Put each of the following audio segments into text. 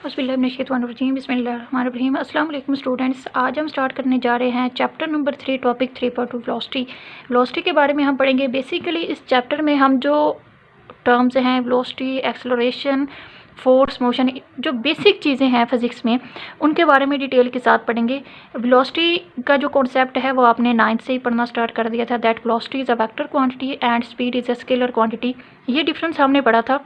बिस्मिल्लाहिर्रहमानिर्रहीम बिस्मिल्लाहिर्रहमानिर्रहीम। अस्सलाम वालेकुम स्टूडेंट्स, आज हम स्टार्ट करने जा रहे हैं chapter number 3 topic 3.2 velocity. Velocity के बारे में हम पढ़ेंगे। बेसिकली इस चैप्टर में हम जो टर्म्स हैं वेलोसिटी, एक्सेलरेशन, फोर्स, मोशन, जो बेसिक चीज़ें हैं फिज़िक्स में उनके बारे में डिटेल के साथ पढ़ेंगे। वेलोसिटी का जो कॉन्सेप्ट है वो आपने 9th से ही पढ़ना स्टार्ट कर दिया था। That velocity is a vector quantity and speed is a scalar quantity. ये डिफरेंस हमने पढ़ा था,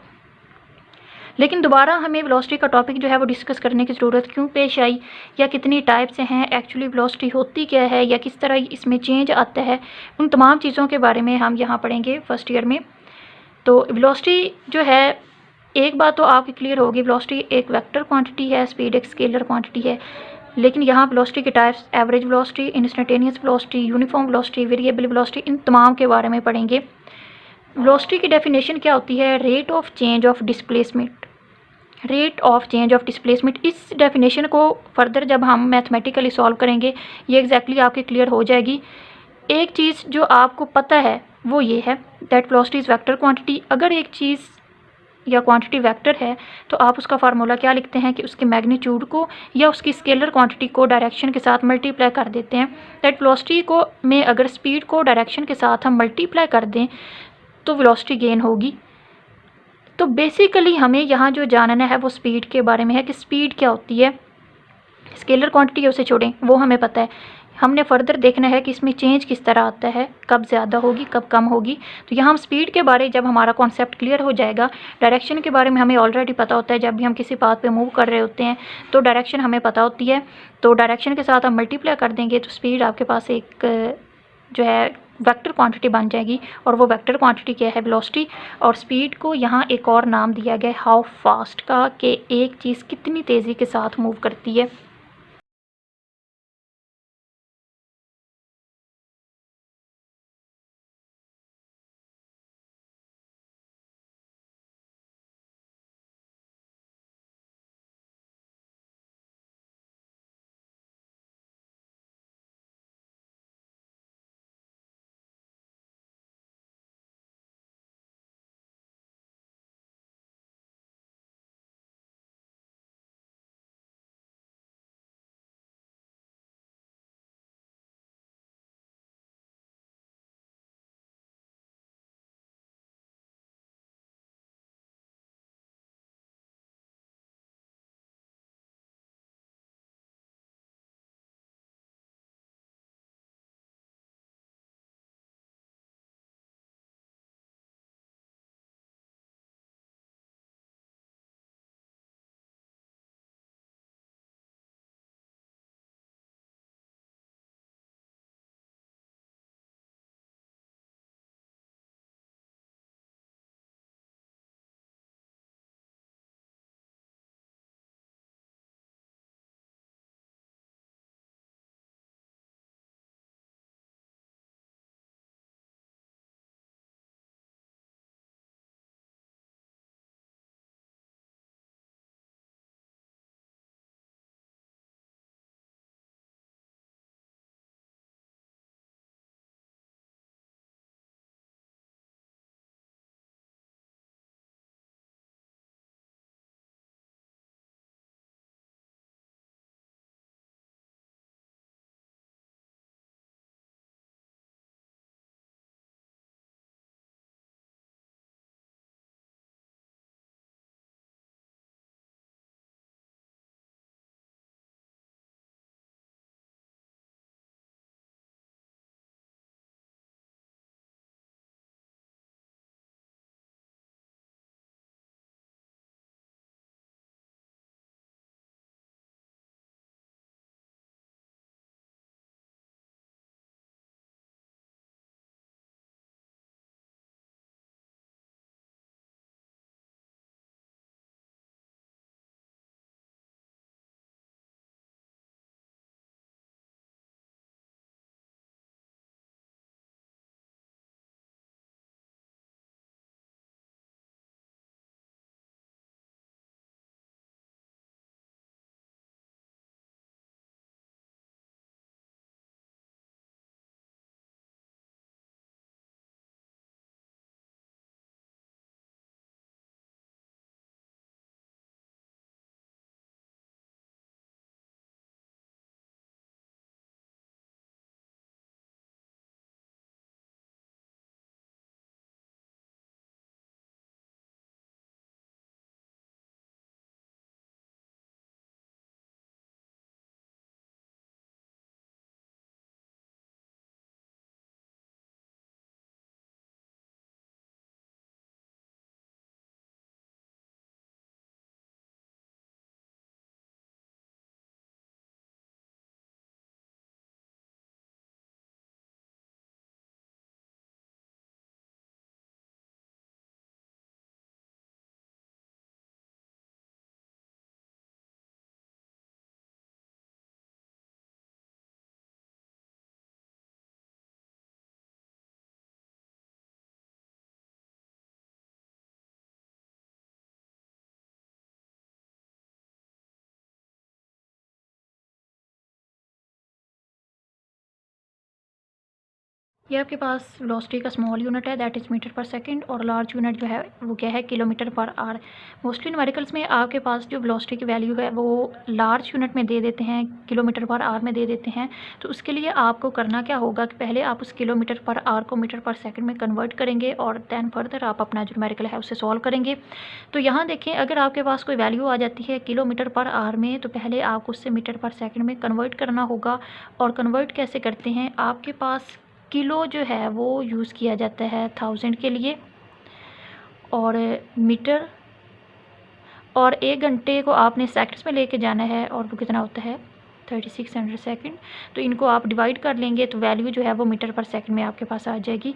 लेकिन दोबारा हमें वेलोसिटी का टॉपिक जो है वो डिस्कस करने की ज़रूरत क्यों पेश आई, या कितनी टाइप से हैं, एक्चुअली वेलोसिटी होती क्या है, या किस तरह इसमें चेंज आता है, उन तमाम चीज़ों के बारे में हम यहाँ पढ़ेंगे फर्स्ट ईयर में। तो वेलोसिटी जो है, एक बात तो आपकी क्लियर होगी, वेलोसिटी एक वेक्टर क्वांटिटी है, स्पीड एक स्केलर क्वांटिटी है। लेकिन यहाँ वेलोसिटी के types average velocity, instantaneous velocity, uniform velocity, variable velocity, इन तमाम के बारे में पढ़ेंगे। वेलोसिटी की डेफिनेशन क्या होती है? Rate of change of displacement. Rate of change of displacement, इस डेफिनेशन को फर्दर जब हम मैथमेटिकली सॉल्व करेंगे ये एग्जैक्टली आपकी क्लियर हो जाएगी। एक चीज़ जो आपको पता है वो ये है that velocity is vector quantity. अगर एक चीज़ या क्वांटिटी वेक्टर है तो आप उसका फार्मूला क्या लिखते हैं कि उसके मैग्नीट्यूड को या उसकी स्केलर क्वांटिटी को डायरेक्शन के साथ मल्टीप्लाई कर देते हैं। दैट वेलोसिटी को में अगर स्पीड को डायरेक्शन के साथ हम मल्टीप्लाई कर दें तो वेलोसिटी गेन होगी। तो बेसिकली हमें यहाँ जो जानना है वो स्पीड के बारे में है कि स्पीड क्या होती है। स्केलर क्वांटिटी है उसे छोड़ें, वो हमें पता है। हमने फर्दर देखना है कि इसमें चेंज किस तरह आता है, कब ज़्यादा होगी कब कम होगी। तो यहाँ हम स्पीड के बारे जब हमारा कॉन्सेप्ट क्लियर हो जाएगा, डायरेक्शन के बारे में हमें ऑलरेडी पता होता है। जब भी हम किसी पाथ पे मूव कर रहे होते हैं तो डायरेक्शन हमें पता होती है, तो डायरेक्शन के साथ हम मल्टीप्लाई कर देंगे तो स्पीड आपके पास एक जो है वेक्टर क्वांटिटी बन जाएगी। और वो वेक्टर क्वांटिटी क्या है? वेलोसिटी। और स्पीड को यहाँ एक और नाम दिया गया हाउ फास्ट का, कि एक चीज़ कितनी तेज़ी के साथ मूव करती है। ये आपके पास वेलोसिटी का स्मॉल यूनिट है दैट इज़ मीटर पर सेकंड, और लार्ज यूनिट जो है वो क्या है, kilometre per hour. Mostly numericals में आपके पास जो वेलोसिटी की वैल्यू है वो लार्ज यूनिट में दे देते हैं, किलोमीटर पर आवर में दे देते हैं। तो उसके लिए आपको करना क्या होगा कि पहले आप उस किलोमीटर पर आवर को मीटर पर सेकंड में कन्वर्ट करेंगे और दैन फर्दर आप अपना जो न्यूमेरिकल है उसे सॉल्व करेंगे। तो यहाँ देखें, अगर आपके पास कोई वैल्यू आ जाती है किलोमीटर पर आवर में, तो पहले आपको उससे मीटर पर सेकंड में कन्वर्ट करना होगा। और कन्वर्ट कैसे करते हैं, आपके पास किलो जो है वो यूज़ किया जाता है 1000 के लिए, और मीटर और 1 घंटे को आपने सेकंड्स में लेके जाना है, और वो कितना होता है 3600 सेकंड। तो इनको आप डिवाइड कर लेंगे तो वैल्यू जो है वो मीटर पर सेकंड में आपके पास आ जाएगी।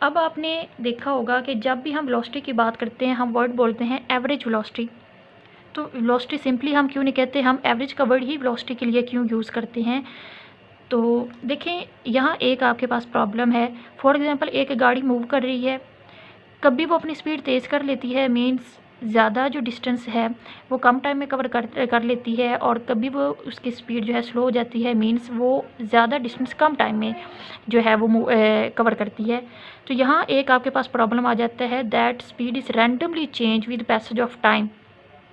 अब आपने देखा होगा कि जब भी हम वेलोसिटी की बात करते हैं हम वर्ड बोलते हैं एवरेज वेलोसिटी। तो वेलोसिटी सिंपली हम क्यों नहीं कहते, हम एवरेज का वर्ड ही वेलोसिटी के लिए क्यों यूज़ करते हैं। तो देखें, यहाँ एक आपके पास प्रॉब्लम है। फॉर एग्ज़ाम्पल एक गाड़ी मूव कर रही है, कभी वो अपनी स्पीड तेज़ कर लेती है, मीन्स ज़्यादा जो डिस्टेंस है वो कम टाइम में कवर कर लेती है, और कभी वो उसकी स्पीड जो है स्लो हो जाती है, मीन्स वो ज़्यादा डिस्टेंस कम टाइम में जो है वो कवर करती है। तो यहाँ एक आपके पास प्रॉब्लम आ जाता है that speed is randomly change with passage of time.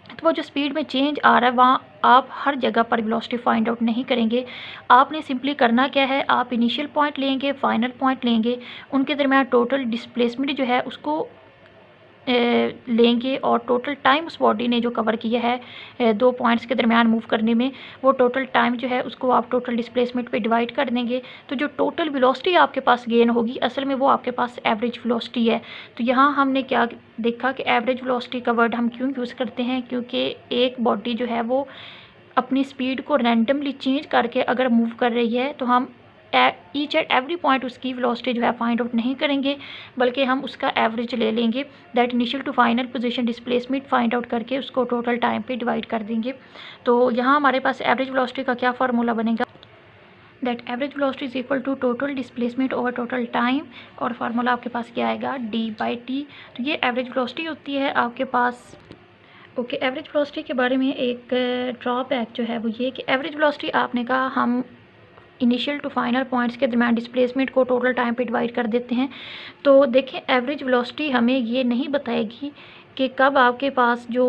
तो वो जो स्पीड में चेंज आ रहा है वहाँ आप हर जगह पर वेलोसिटी फाइंड आउट नहीं करेंगे। आपने सिंपली करना क्या है, आप इनिशियल पॉइंट लेंगे, फाइनल पॉइंट लेंगे, उनके दरमियान टोटल डिस्प्लेसमेंट जो है उसको लेंगे, और टोटल टाइम उस बॉडी ने जो कवर किया है 2 पॉइंट्स के दरमियान मूव करने में, वो टोटल टाइम जो है उसको आप टोटल डिस्प्लेसमेंट पे डिवाइड कर देंगे। तो जो टोटल वेलोसिटी आपके पास गेन होगी असल में वो आपके पास एवरेज वेलोसिटी है। तो यहाँ हमने क्या देखा कि एवरेज वेलोसिटी का वर्ड हम क्यों यूज़ करते हैं, क्योंकि एक बॉडी जो है वो अपनी स्पीड को रैंडमली चेंज करके अगर मूव कर रही है तो हम ईच एंड एवरी पॉइंट उसकी वेलोसिटी जो है फाइंड आउट नहीं करेंगे, बल्कि हम उसका एवरेज ले लेंगे, that initial to final position displacement find out करके उसको टोटल टाइम पे डिवाइड कर देंगे। तो यहाँ हमारे पास एवरेज वेलोसिटी का क्या फार्मूला बनेगा, that average velocity is equal to total displacement over total time, और फार्मूला आपके पास क्या आएगा d/t। तो ये एवरेज वेलोसिटी होती है आपके पास। ओके, एवरेज वेलोसिटी के बारे में एक ड्रॉबैक जो है वो ये कि एवरेज वेलोसिटी आपने कहा हम इनिशियल टू फाइनल पॉइंट्स के दरमियान डिस्प्लेसमेंट को टोटल टाइम पे डिवाइड कर देते हैं। तो देखें, एवरेज वेलोसिटी हमें ये नहीं बताएगी कि कब आपके पास जो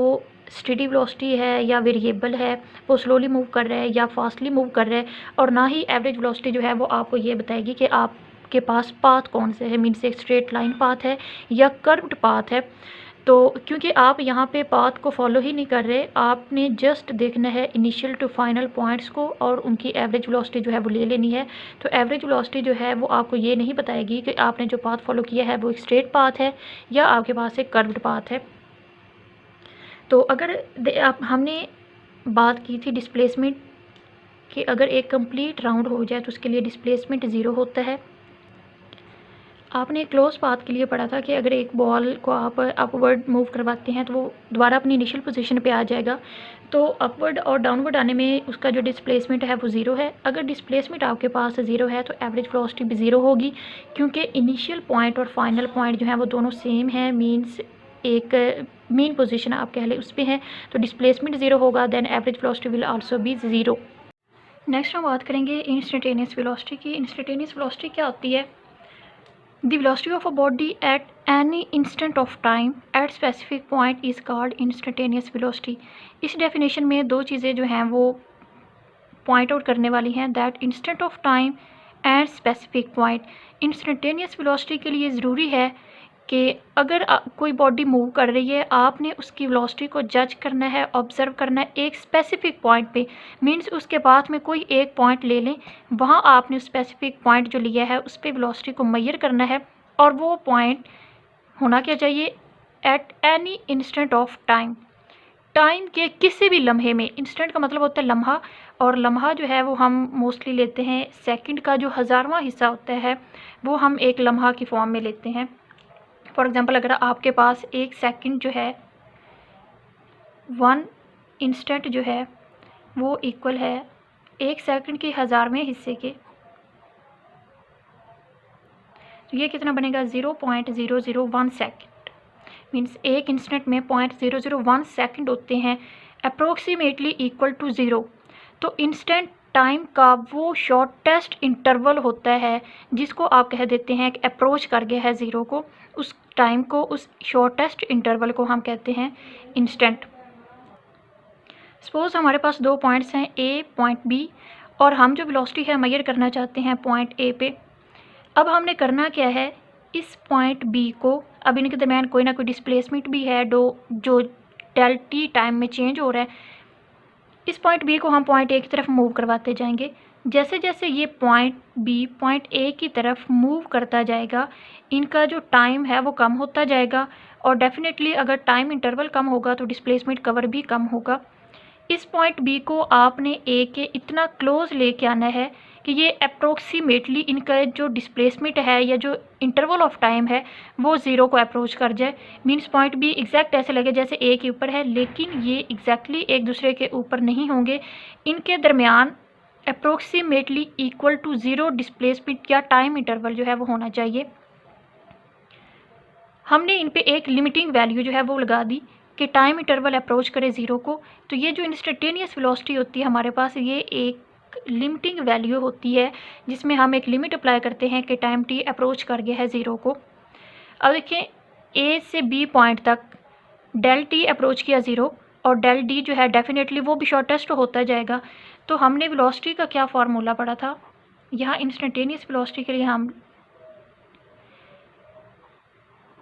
स्टेडी वेलोसिटी है या वेरिएबल है वो स्लोली मूव कर रहा है या फास्टली मूव कर रहा है, और ना ही एवरेज वेलोसिटी जो है वो आपको ये बताएगी कि आपके पास पाथ कौन से है, मीन्स एक स्ट्रेट लाइन पाथ है या कर्व्ड पाथ है। तो क्योंकि आप यहाँ पे पाथ को फॉलो ही नहीं कर रहे, आपने जस्ट देखना है इनिशियल टू फाइनल पॉइंट्स को और उनकी एवरेज वेलोसिटी जो है वो ले लेनी है। तो एवरेज वेलोसिटी जो है वो आपको ये नहीं बताएगी कि आपने जो पाथ फॉलो किया है वो एक स्ट्रेट पाथ है या आपके पास एक कर्व्ड पाथ है। तो अगर हमने बात की थी डिस्प्लेसमेंट कि अगर एक कंप्लीट राउंड हो जाए तो उसके लिए डिस्प्लेसमेंट ज़ीरो होता है। आपने क्लोज पाथ के लिए पढ़ा था कि अगर एक बॉल को आप अपवर्ड मूव करवाते हैं तो वो दोबारा अपनी इनिशियल पोजीशन पे आ जाएगा। तो अपवर्ड और डाउनवर्ड आने में उसका जो डिस्प्लेसमेंट है वो ज़ीरो है। अगर डिस्प्लेसमेंट आपके पास ज़ीरो है तो एवरेज वेलोसिटी भी ज़ीरो होगी, क्योंकि इनिशियल पॉइंट और फाइनल पॉइंट जो है वो दोनों सेम है, मीन्स एक मेन पोजीशन आप कह लें उस पर है, तो डिस्प्लेसमेंट ज़ीरो होगा, then average velocity will also be zero. Next हम बात करेंगे इंस्टेंटेनियस वेलोसिटी की। इंस्टेंटेनियस वेलोसिटी क्या होती है, The velocity of a body at any instant of time at specific point is called instantaneous velocity। इस definition में दो चीज़ें जो हैं वो पॉइंट आउट करने वाली हैं, that instant of time and specific point. Instantaneous velocity के लिए ज़रूरी है कि अगर कोई बॉडी मूव कर रही है आपने उसकी वेलोसिटी को जज करना है, ऑब्ज़र्व करना है एक स्पेसिफिक पॉइंट पे, मींस उसके बाद में कोई एक पॉइंट ले लें, वहाँ आपने स्पेसिफिक पॉइंट जो लिया है उस पर वेलोसिटी को मेजर करना है, और वो पॉइंट होना क्या चाहिए, at any instant of time, time के किसी भी लम्हे में। इंस्टेंट का मतलब होता है लम्हा, और लम्हा जो है वो हम मोस्टली लेते हैं सेकंड का जो 1000वां हिस्सा होता है वो हम एक लम्हा की फॉर्म में लेते हैं। फॉर एग्ज़ाम्पल अगर आपके पास एक सेकंड जो है 1 इंस्टेंट जो है वो इक्वल है एक सेकंड के 1000वें हिस्से के, तो ये कितना बनेगा 0.001 सेकंड, मीन्स एक इंस्टेंट में 0.001 सेकंड होते हैं, अप्रोक्सीमेटली इक्वल टू ज़ीरो। तो इंस्टेंट टाइम का वो शॉर्टेस्ट इंटरवल होता है जिसको आप कह देते हैं कि अप्रोच कर गया है ज़ीरो को, उस टाइम को, उस शॉर्टेस्ट इंटरवल को हम कहते हैं इंस्टेंट। सपोज़ हमारे पास दो पॉइंट्स हैं ए, पॉइंट बी, और हम जो वेलोसिटी है मेजर करना चाहते हैं पॉइंट ए पे। अब हमने करना क्या है, इस पॉइंट बी को, अब इनके दरमियान कोई ना कोई डिस्प्लेसमेंट भी है जो डेल टी टाइम में चेंज हो रहा है, इस पॉइंट बी को हम पॉइंट ए की तरफ मूव करवाते जाएंगे। जैसे जैसे ये पॉइंट बी पॉइंट ए की तरफ मूव करता जाएगा, इनका जो टाइम है वो कम होता जाएगा, और डेफिनेटली अगर टाइम इंटरवल कम होगा तो डिस्प्लेसमेंट कवर भी कम होगा। इस पॉइंट बी को आपने ए के इतना क्लोज लेके आना है कि ये अप्रोक्सीमेटली इनका जो डिस्प्लेसमेंट है या जो इंटरवल ऑफ टाइम है वो ज़ीरो को अप्रोच कर जाए। मींस पॉइंट बी एग्जैक्ट ऐसे लगे जैसे ए के ऊपर है, लेकिन ये एग्जैक्टली एक दूसरे के ऊपर नहीं होंगे। इनके दरमियान approximately equal to zero displacement या टाइम इंटरवल जो है वो होना चाहिए। हमने इन पे एक लिमिटिंग वैल्यू जो है वो लगा दी कि टाइम इंटरवल अप्रोच करे ज़ीरो को। तो ये जो इंस्टेंटेनियस वेलोसिटी होती है हमारे पास, ये एक लिमिटिंग वैल्यू होती है जिसमें हम एक लिमिट अप्लाई करते हैं कि टाइम टी अप्रोच कर गया है ज़ीरो को। अब देखिए, ए से बी पॉइंट तक डेल टी अप्रोच किया ज़ीरो, और डेल डी जो है डेफिनेटली वो भी शॉर्टेस्ट होता जाएगा। तो हमने वेलोसिटी का क्या फार्मूला पढ़ा था, यहाँ इंस्टेंटेनियस वेलोसिटी के लिए हम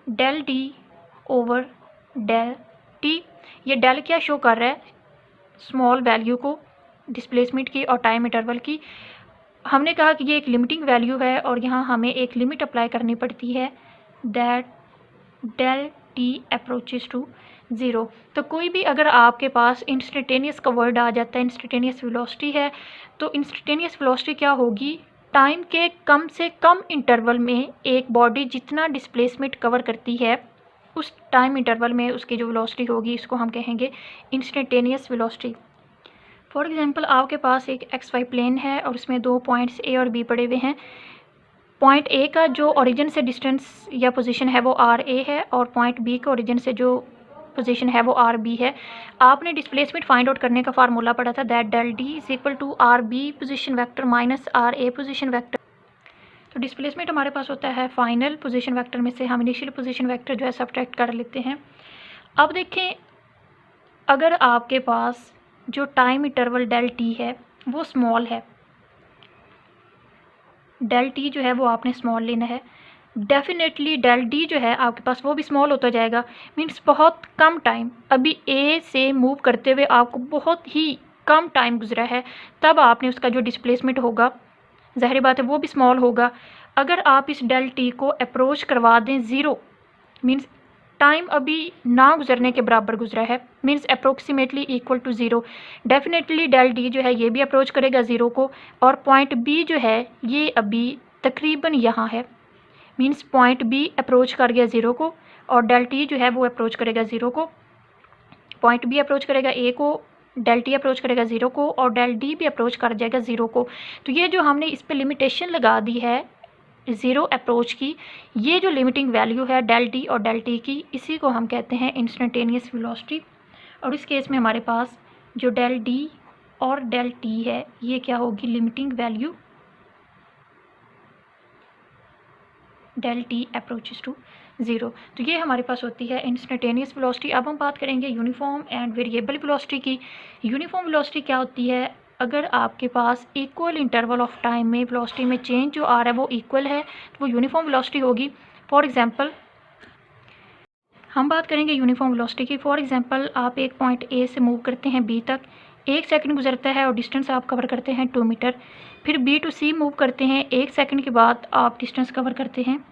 del d over del t, ये डेल क्या शो कर रहा है, स्मॉल वैल्यू को, डिस्प्लेसमेंट की और टाइम इंटरवल की। हमने कहा कि ये एक लिमिटिंग वैल्यू है और यहाँ हमें एक लिमिट अप्लाई करनी पड़ती है, that del t approaches to zero. तो कोई भी अगर आपके पास इंस्टेंटेनियस का वर्ड आ जाता है, इंस्टेंटेनियस वेलोसिटी है, तो इंस्टेंटेनियस वेलोसिटी क्या होगी, टाइम के कम से कम इंटरवल में एक बॉडी जितना डिस्प्लेसमेंट कवर करती है उस टाइम इंटरवल में उसकी जो वेलोसिटी होगी, इसको हम कहेंगे इंस्टेंटेनियस वेलोसिटी। फॉर एग्जांपल, आपके पास एक एक्स वाई प्लेन है और उसमें दो पॉइंट्स ए और बी पड़े हुए हैं। पॉइंट ए का जो ओरिजिन से डिस्टेंस या पोजीशन है वो आर ए है, और पॉइंट बी का ओरिजिन से जो पोजीशन है वो आर बी है। आपने डिस्प्लेसमेंट फाइंड आउट करने का फार्मूला पढ़ा था, that del d is equal to r b position vector minus r a position vector. तो डिस्प्लेसमेंट हमारे पास होता है फाइनल पोजीशन वेक्टर में से हम इनिशियल पोजीशन वेक्टर जो है सब्ट्रैक्ट कर लेते हैं। अब देखें, अगर आपके पास जो टाइम इंटरवल डेल टी है वो स्मॉल है, डेल टी जो है वो आपने स्मॉल लेना है, डेफिनेटली डेल डी जो है आपके पास वो भी स्मॉल होता जाएगा। मीन्स बहुत कम टाइम, अभी ए से मूव करते हुए आपको बहुत ही कम टाइम गुजरा है, तब आपने उसका जो डिस्प्लेसमेंट होगा ज़ाहिर बात है वो भी स्मॉल होगा। अगर आप इस डेल टी को अप्रोच करवा दें ज़ीरो, मीन्स टाइम अभी ना गुजरने के बराबर गुजरा है, means approximately equal to zero, definitely del d जो है ये भी अप्रोच करेगा ज़ीरो को, और पॉइंट बी जो है ये अभी तकरीबन यहाँ है, मीन्स पॉइंट बी अप्रोच कर गया ज़ीरो को, और डेल टी जो है वो अप्रोच करेगा ज़ीरो को। पॉइंट बी अप्रोच करेगा ए को, डेल टी अप्रोच करेगा ज़ीरो को, और डेल डी भी अप्रोच कर जाएगा ज़ीरो को। तो ये जो हमने इस पर लिमिटेशन लगा दी है ज़ीरो अप्रोच की, ये जो लिमिटिंग वैल्यू है डेल डी और डेल टी की, इसी को हम कहते हैं इंस्टेंटेनियस वेलोसिटी। और इस केस में हमारे पास जो डेल डी और डेल टी है ये क्या होगी, limiting value del t approaches to zero. तो ये हमारे पास होती है इंस्टेंटेनियस वेलोसिटी। अब हम बात करेंगे यूनिफॉर्म एंड वेरिएबल वेलोसिटी की। यूनिफॉर्म वेलोसिटी क्या होती है, अगर आपके पास इक्वल इंटरवल ऑफ टाइम में वेलोसिटी में चेंज जो आ रहा है वो इक्वल है तो वो यूनिफॉर्म वेलोसिटी होगी। फॉर एग्जांपल हम बात करेंगे यूनिफॉर्म वेलोसिटी की। फॉर एग्जांपल आप एक पॉइंट ए से मूव करते हैं बी तक, 1 सेकंड गुजरता है और डिस्टेंस आप कवर करते हैं 2 मीटर। फिर बी टू सी मूव करते हैं, 1 सेकंड के बाद आप डिस्टेंस कवर करते हैं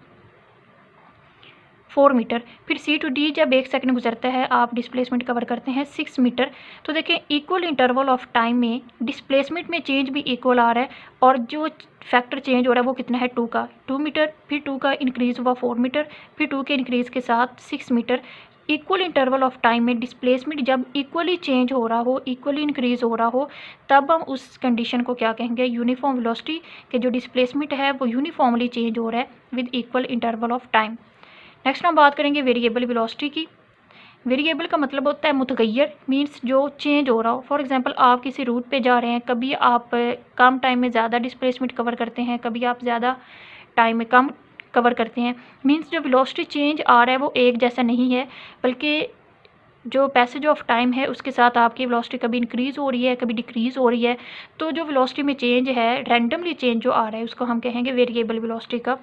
4 मीटर। फिर सी टू डी जब 1 सेकंड गुजरता है आप डिस्प्लेसमेंट कवर करते हैं 6 मीटर। तो देखें, इक्वल इंटरवल ऑफ टाइम में डिस्प्लेसमेंट में चेंज भी इक्वल आ रहा है, और जो फैक्टर चेंज हो रहा है वो कितना है, 2 का, 2 मीटर। फिर 2 का इंक्रीज़ हुआ 4 मीटर, फिर 2 के इंक्रीज़ के साथ 6 metre. Equal interval of time में डिस्प्लेसमेंट जब इक्वली चेंज हो रहा हो, इक्वली इंक्रीज़ हो रहा हो, तब हम उस कंडीशन को क्या कहेंगे, यूनिफॉर्म वेलोसिटी, के जो डिस्प्लेसमेंट है वो यूनिफॉर्मली चेंज हो रहा है with equal interval of time. Next हम बात करेंगे वेरिएबल वेलोसिटी की। वेरिएबल का मतलब होता है मुतगैर, मीन्स जो चेंज हो रहा हो। फॉर एग्जांपल आप किसी रूट पे जा रहे हैं, कभी आप कम टाइम में ज़्यादा डिस्प्लेसमेंट कवर करते हैं, कभी आप ज़्यादा टाइम में कम कवर करते हैं। मीन्स जो वेलोसिटी चेंज आ रहा है वो एक जैसा नहीं है, बल्कि जो पैसेज ऑफ टाइम है उसके साथ आपकी वेलोसिटी कभी इंक्रीज़ हो रही है, कभी डिक्रीज़ हो रही है। तो जो वेलोसिटी में चेंज है, रैंडमली चेंज जो आ रहा है, उसको हम कहेंगे वेरिएबल वेलोसिटी का।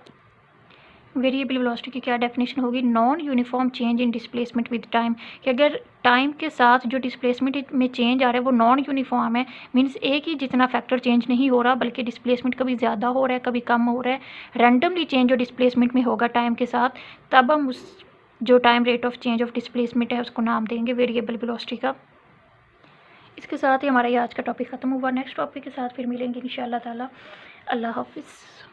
वेरिएबल वेलोसिटी की क्या डेफिनेशन होगी? Non uniform change in displacement with time, कि अगर टाइम के साथ जो डिस्प्लेसमेंट में चेंज आ रहा है वो नॉन यूनिफॉर्म है, मीन्स एक ही जितना फैक्टर चेंज नहीं हो रहा, बल्कि डिस्प्लेसमेंट कभी ज़्यादा हो रहा है, कभी कम हो रहा है। रैंडमली चेंज जो डिस्प्लेसमेंट में होगा टाइम के साथ, तब हम उस जो time rate of change of displacement है उसको नाम देंगे वेरिएबल वेलोसिटी का। इसके साथ ही हमारा ये आज का टॉपिक ख़त्म हुआ। नेक्स्ट टॉपिक के साथ फिर मिलेंगे इंशाअल्लाह ताला। अल्लाह हाफिज़।